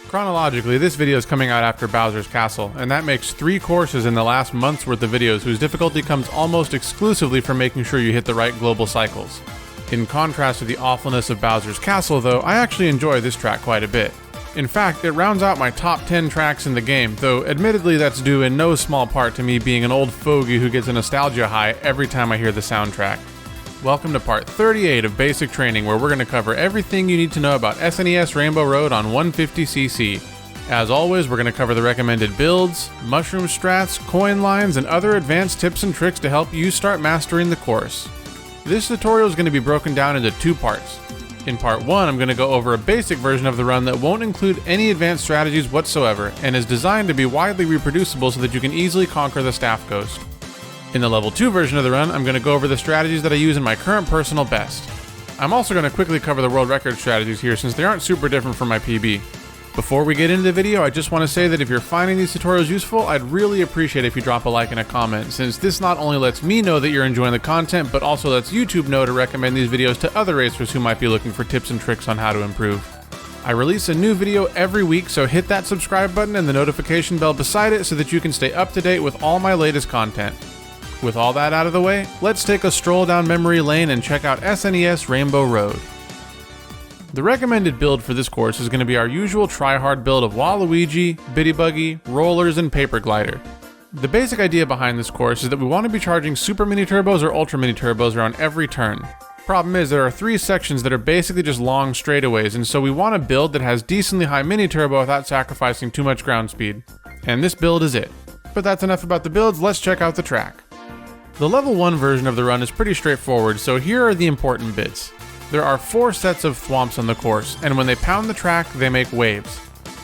Chronologically, this video is coming out after Bowser's Castle, and that makes 3 courses in the last month's worth of videos whose difficulty comes almost exclusively from making sure you hit the right global cycles. In contrast to the awfulness of Bowser's Castle though, I actually enjoy this track quite a bit. In fact, it rounds out my top 10 tracks in the game, though admittedly that's due in no small part to me being an old fogey who gets a nostalgia high every time I hear the soundtrack. Welcome to part 38 of Basic Training, where we're going to cover everything you need to know about SNES Rainbow Road on 150cc. As always, we're going to cover the recommended builds, mushroom strats, coin lines, and other advanced tips and tricks to help you start mastering the course. This tutorial is going to be broken down into 2 parts. In part 1, I'm going to go over a basic version of the run that won't include any advanced strategies whatsoever, and is designed to be widely reproducible so that you can easily conquer the Staff Coast. In the level 2 version of the run, I'm going to go over the strategies that I use in my current personal best. I'm also going to quickly cover the world record strategies here since they aren't super different from my PB. Before we get into the video, I just want to say that if you're finding these tutorials useful, I'd really appreciate if you drop a like and a comment, since this not only lets me know that you're enjoying the content, but also lets YouTube know to recommend these videos to other racers who might be looking for tips and tricks on how to improve. I release a new video every week, so hit that subscribe button and the notification bell beside it so that you can stay up to date with all my latest content. With all that out of the way, let's take a stroll down memory lane and check out SNES Rainbow Road. The recommended build for this course is going to be our usual try-hard build of Waluigi, Bitty Buggy, rollers, and Paper Glider. The basic idea behind this course is that we want to be charging super mini turbos or ultra mini turbos around every turn. Problem is, there are 3 sections that are basically just long straightaways, and so we want a build that has decently high mini turbo without sacrificing too much ground speed. And this build is it. But that's enough about the builds, let's check out the track. The level 1 version of the run is pretty straightforward, so here are the important bits. There are 4 sets of thwomps on the course, and when they pound the track, they make waves.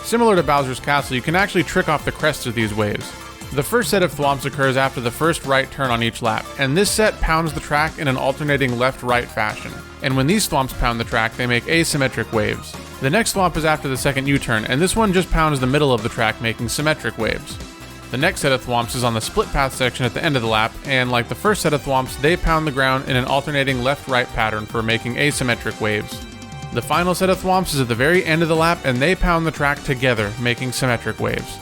Similar to Bowser's Castle, you can actually trick off the crests of these waves. The first set of thwomps occurs after the first right turn on each lap, and this set pounds the track in an alternating left-right fashion. And when these thwomps pound the track, they make asymmetric waves. The next thwomp is after the second U-turn, and this one just pounds the middle of the track, making symmetric waves. The next set of thwomps is on the split path section at the end of the lap, and like the first set of thwomps, they pound the ground in an alternating left-right pattern for making asymmetric waves. The final set of thwomps is at the very end of the lap, and they pound the track together, making symmetric waves.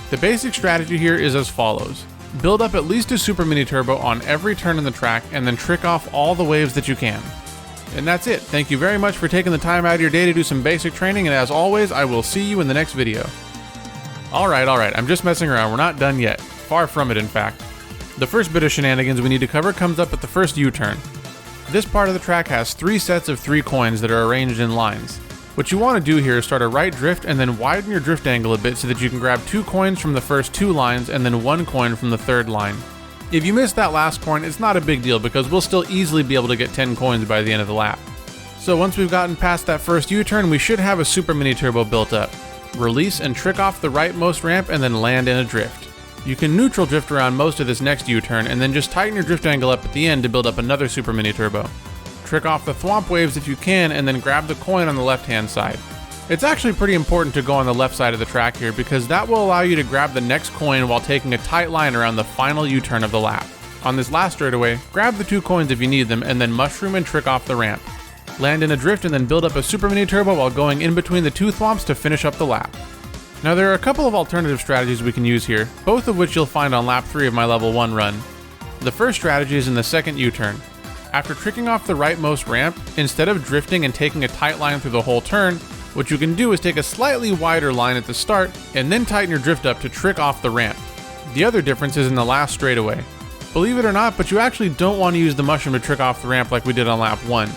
The basic strategy here is as follows. Build up at least a super mini turbo on every turn in the track, and then trick off all the waves that you can. And that's it. Thank you very much for taking the time out of your day to do some basic training, and as always, I will see you in the next video. Alright, I'm just messing around, we're not done yet. Far from it, in fact. The first bit of shenanigans we need to cover comes up at the first U-turn. This part of the track has 3 sets of 3 coins that are arranged in lines. What you want to do here is start a right drift and then widen your drift angle a bit so that you can grab 2 coins from the first 2 lines and then 1 coin from the third line. If you miss that last coin, it's not a big deal because we'll still easily be able to get 10 coins by the end of the lap. So once we've gotten past that first U-turn, we should have a super mini turbo built up. Release and trick off the rightmost ramp and then land in a drift. You can neutral drift around most of this next U-turn and then just tighten your drift angle up at the end to build up another super mini turbo. Trick off the thwomp waves if you can and then grab the coin on the left hand side. It's actually pretty important to go on the left side of the track here because that will allow you to grab the next coin while taking a tight line around the final U-turn of the lap. On this last straightaway, grab the 2 coins if you need them and then mushroom and trick off the ramp. Land in a drift and then build up a super mini turbo while going in between the 2 thwomps to finish up the lap. Now there are a couple of alternative strategies we can use here, both of which you'll find on lap 3 of my level 1 run. The first strategy is in the second U-turn. After tricking off the rightmost ramp, instead of drifting and taking a tight line through the whole turn, what you can do is take a slightly wider line at the start and then tighten your drift up to trick off the ramp. The other difference is in the last straightaway. Believe it or not, but you actually don't want to use the mushroom to trick off the ramp like we did on lap 1.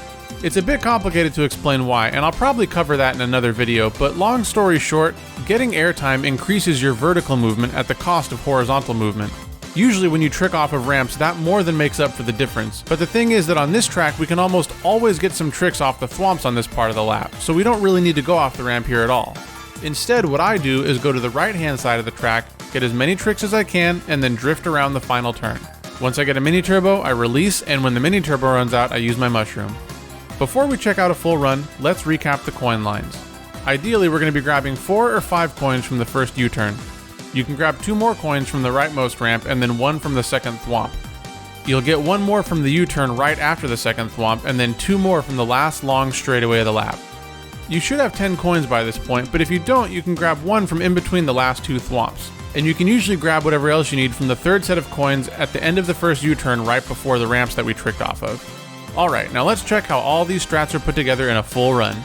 It's a bit complicated to explain why, and I'll probably cover that in another video, but long story short, getting airtime increases your vertical movement at the cost of horizontal movement. Usually when you trick off of ramps, that more than makes up for the difference, but the thing is that on this track we can almost always get some tricks off the thwomps on this part of the lap, so we don't really need to go off the ramp here at all. Instead, what I do is go to the right hand side of the track, get as many tricks as I can, and then drift around the final turn. Once I get a mini turbo, I release, and when the mini turbo runs out, I use my mushroom. Before we check out a full run, let's recap the coin lines. Ideally, we're going to be grabbing 4 or 5 coins from the first U-turn. You can grab 2 more coins from the rightmost ramp and then 1 from the second thwomp. You'll get 1 more from the U-turn right after the second thwomp and then 2 more from the last long straightaway of the lap. You should have 10 coins by this point, but if you don't, you can grab one from in between the last two thwomps. And you can usually grab whatever else you need from the third set of coins at the end of the first U-turn right before the ramps that we tricked off of. Alright, now let's check how all these strats are put together in a full run.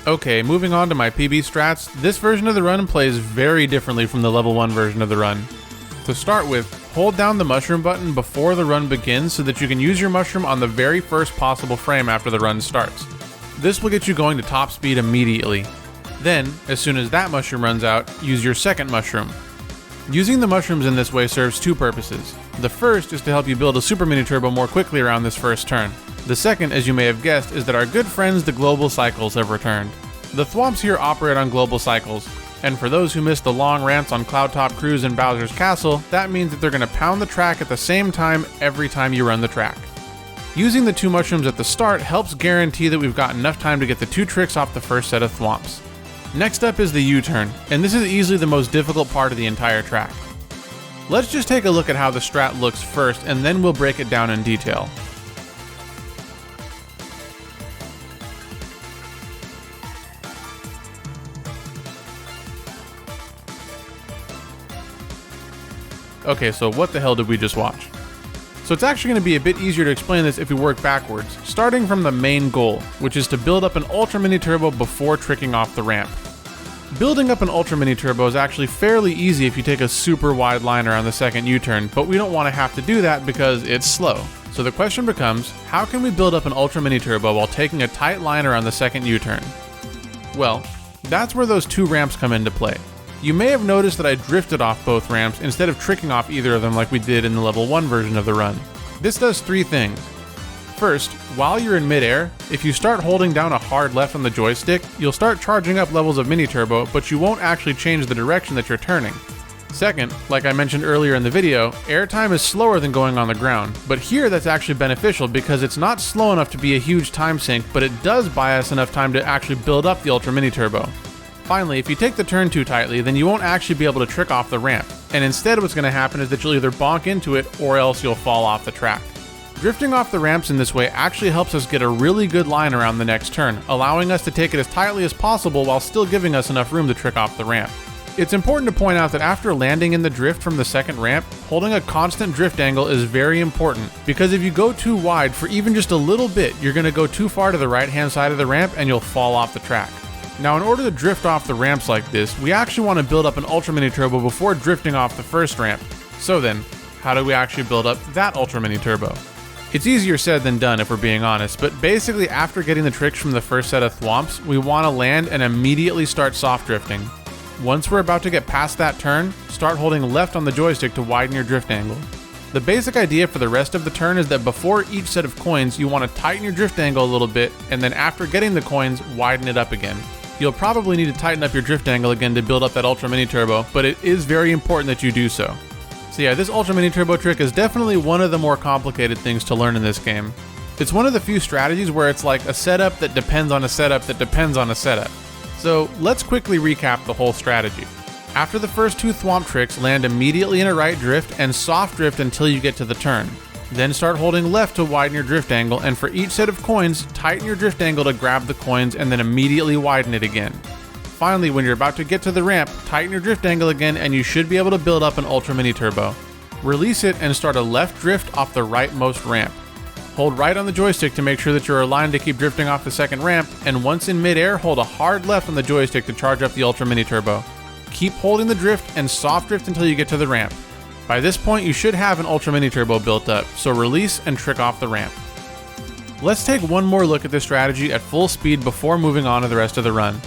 Okay, moving on to my PB strats, this version of the run plays very differently from the level 1 version of the run. To start with, hold down the mushroom button before the run begins so that you can use your mushroom on the very first possible frame after the run starts. This will get you going to top speed immediately. Then, as soon as that mushroom runs out, use your second mushroom. Using the mushrooms in this way serves two purposes. The first is to help you build a super mini turbo more quickly around this first turn. The second, as you may have guessed, is that our good friends the global cycles have returned. The thwomps here operate on global cycles, and for those who missed the long rants on Cloudtop Cruise and Bowser's Castle, that means that they're going to pound the track at the same time every time you run the track. Using the two mushrooms at the start helps guarantee that we've got enough time to get the two tricks off the first set of thwomps. Next up is the U-turn, and this is easily the most difficult part of the entire track. Let's just take a look at how the strat looks first, and then we'll break it down in detail. Okay, so what the hell did we just watch? So it's actually going to be a bit easier to explain this if we work backwards, starting from the main goal, which is to build up an Ultra Mini Turbo before tricking off the ramp. Building up an Ultra Mini Turbo is actually fairly easy if you take a super wide line around the second U-turn, but we don't want to have to do that because it's slow. So the question becomes, how can we build up an Ultra Mini Turbo while taking a tight line around the second U-turn? Well, that's where those two ramps come into play. You may have noticed that I drifted off both ramps instead of tricking off either of them like we did in the level 1 version of the run. This does three things. First, while you're in midair, if you start holding down a hard left on the joystick, you'll start charging up levels of Mini Turbo, but you won't actually change the direction that you're turning. Second, like I mentioned earlier in the video, airtime is slower than going on the ground, but here that's actually beneficial because it's not slow enough to be a huge time sink, but it does buy us enough time to actually build up the Ultra Mini Turbo. Finally, if you take the turn too tightly, then you won't actually be able to trick off the ramp, and instead what's going to happen is that you'll either bonk into it or else you'll fall off the track. Drifting off the ramps in this way actually helps us get a really good line around the next turn, allowing us to take it as tightly as possible while still giving us enough room to trick off the ramp. It's important to point out that after landing in the drift from the second ramp, holding a constant drift angle is very important, because if you go too wide for even just a little bit, you're going to go too far to the right hand side of the ramp and you'll fall off the track. Now, in order to drift off the ramps like this, we actually want to build up an Ultra Mini Turbo before drifting off the first ramp. So then, how do we actually build up that Ultra Mini Turbo? It's easier said than done if we're being honest, but basically after getting the tricks from the first set of thwomps, we want to land and immediately start soft drifting. Once we're about to get past that turn, start holding left on the joystick to widen your drift angle. The basic idea for the rest of the turn is that before each set of coins, you want to tighten your drift angle a little bit, and then after getting the coins, widen it up again. You'll probably need to tighten up your drift angle again to build up that Ultra Mini Turbo, but it is very important that you do so. So yeah, this Ultra Mini Turbo trick is definitely one of the more complicated things to learn in this game. It's one of the few strategies where it's like a setup that depends on a setup that depends on a setup. So let's quickly recap the whole strategy. After the first two thwomp tricks, land immediately in a right drift and soft drift until you get to the turn. Then start holding left to widen your drift angle, and for each set of coins, tighten your drift angle to grab the coins and then immediately widen it again. Finally, when you're about to get to the ramp, tighten your drift angle again and you should be able to build up an Ultra Mini Turbo. Release it and start a left drift off the rightmost ramp. Hold right on the joystick to make sure that you're aligned to keep drifting off the second ramp, and once in midair, hold a hard left on the joystick to charge up the Ultra Mini Turbo. Keep holding the drift and soft drift until you get to the ramp. By this point, you should have an Ultra Mini Turbo built up, so release and trick off the ramp. Let's take one more look at this strategy at full speed before moving on to the rest of the run.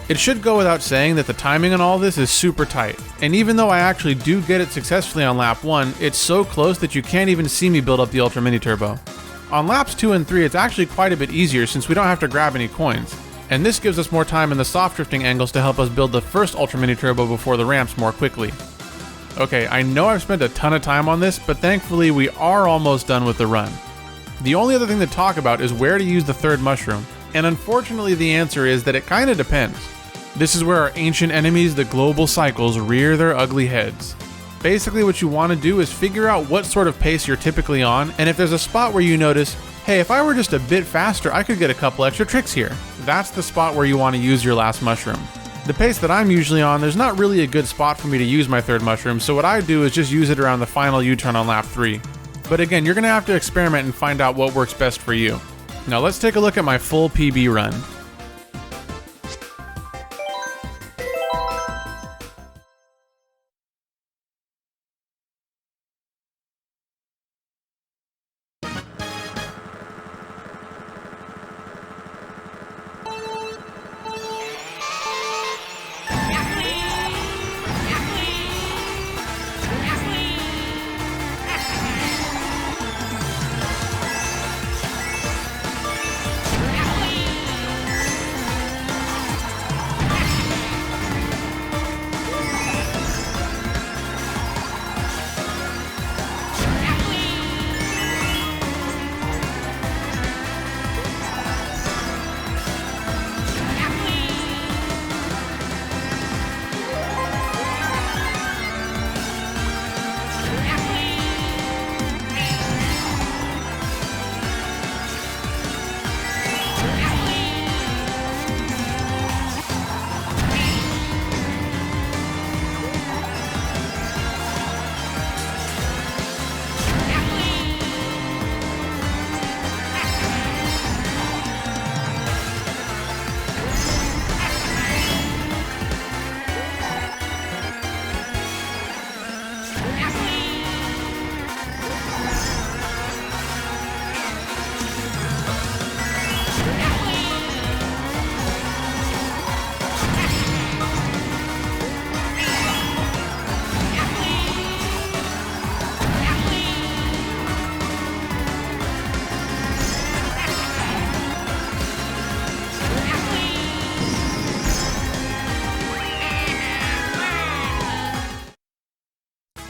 It should go without saying that the timing on all this is super tight, and even though I actually do get it successfully on lap 1, it's so close that you can't even see me build up the Ultra Mini Turbo. On laps 2 and 3, it's actually quite a bit easier since we don't have to grab any coins, and this gives us more time in the soft drifting angles to help us build the first Ultra Mini Turbo before the ramps more quickly. Okay, I know I've spent a ton of time on this, but thankfully we are almost done with the run. The only other thing to talk about is where to use the third mushroom, and unfortunately the answer is that it kinda depends. This is where our ancient enemies, the global cycles, rear their ugly heads. Basically what you want to do is figure out what sort of pace you're typically on, and if there's a spot where you notice, hey, if I were just a bit faster, I could get a couple extra tricks here. That's the spot where you want to use your last mushroom. The pace that I'm usually on, there's not really a good spot for me to use my third mushroom, so what I do is just use it around the final U-turn on lap 3. But again, you're going to have to experiment and find out what works best for you. Now let's take a look at my full PB run.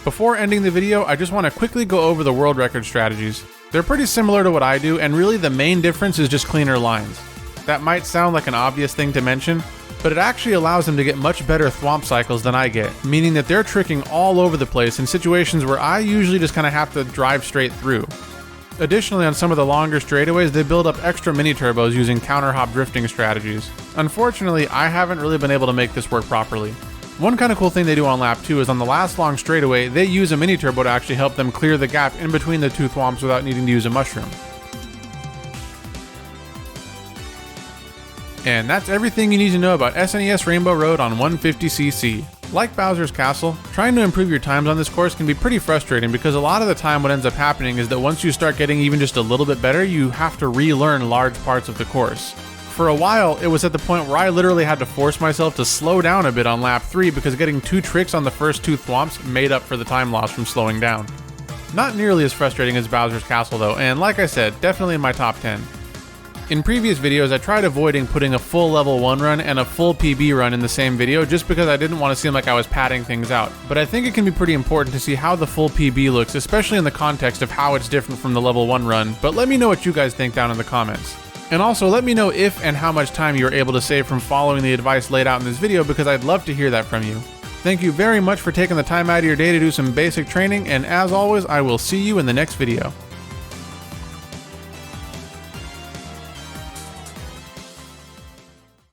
Before ending the video, I just want to quickly go over the world record strategies. They're pretty similar to what I do, and really the main difference is just cleaner lines. That might sound like an obvious thing to mention, but it actually allows them to get much better thwomp cycles than I get, meaning that they're tricking all over the place in situations where I usually just kind of have to drive straight through. Additionally, on some of the longer straightaways, they build up extra mini turbos using counter hop drifting strategies. Unfortunately, I haven't really been able to make this work properly. One kind of cool thing they do on lap 2 is on the last long straightaway, they use a mini turbo to actually help them clear the gap in between the two thwomps without needing to use a mushroom. And that's everything you need to know about SNES Rainbow Road on 150cc. Like Bowser's Castle, trying to improve your times on this course can be pretty frustrating because a lot of the time what ends up happening is that once you start getting even just a little bit better, you have to relearn large parts of the course. For a while, it was at the point where I literally had to force myself to slow down a bit on lap 3 because getting 2 tricks on the first 2 thwomps made up for the time loss from slowing down. Not nearly as frustrating as Bowser's Castle though, and like I said, definitely in my top 10. In previous videos, I tried avoiding putting a full level 1 run and a full PB run in the same video just because I didn't want to seem like I was padding things out. But I think it can be pretty important to see how the full PB looks, especially in the context of how it's different from the level 1 run, but let me know what you guys think down in the comments. And also let me know if and how much time you were able to save from following the advice laid out in this video because I'd love to hear that from you. Thank you very much for taking the time out of your day to do some basic training, and as always, I will see you in the next video.